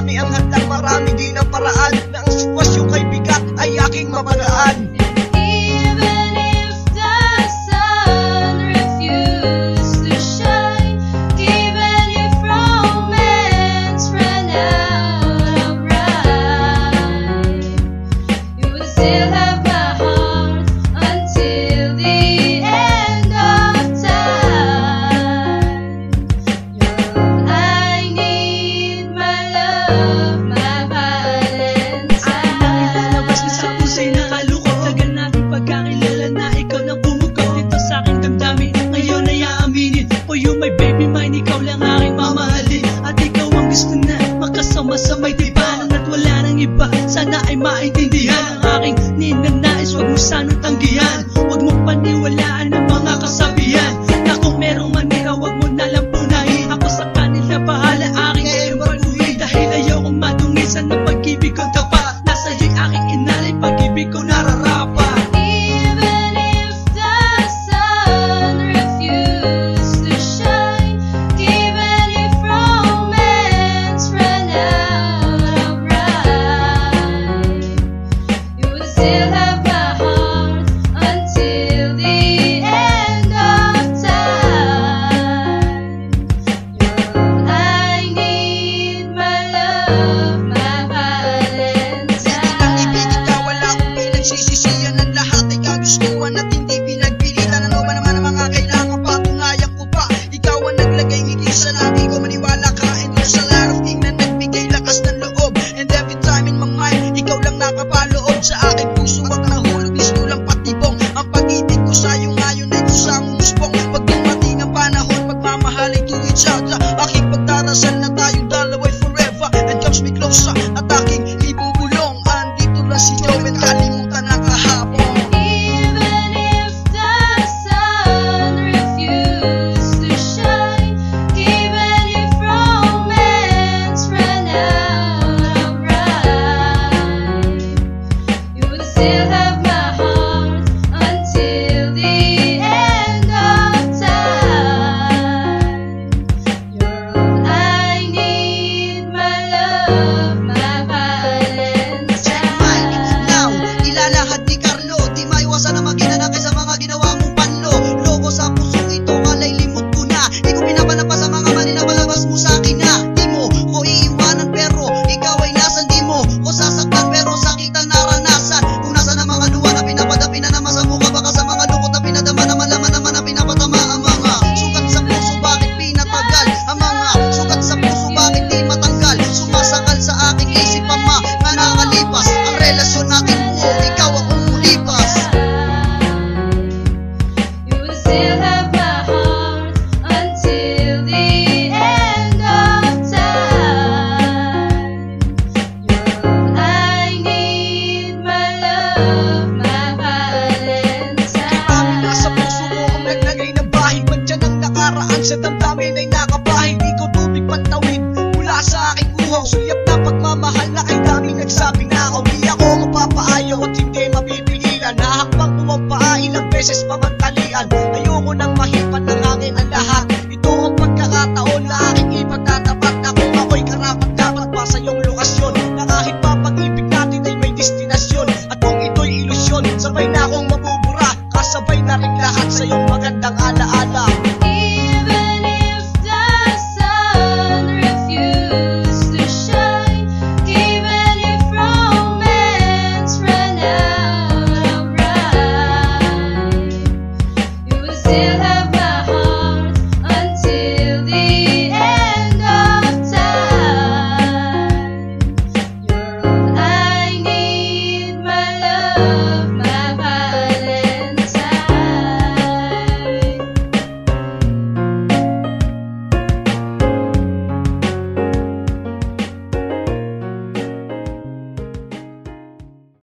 marami ang hadlang, marami din ang paraan na ang sitwasyon kay bigat ay aking mapagaan. Sa may tibanan at wala nang iba, sana ay maintindihan ang aking ninanais. Huwag mo sanang tanggihan, huwag mo paniwalaan ang mga kasabihan, na kung merong manira huwag mo nalang punahin. Ako sa kanila bahala, aking baguhin, dahil ayaw kong madungisan ng pag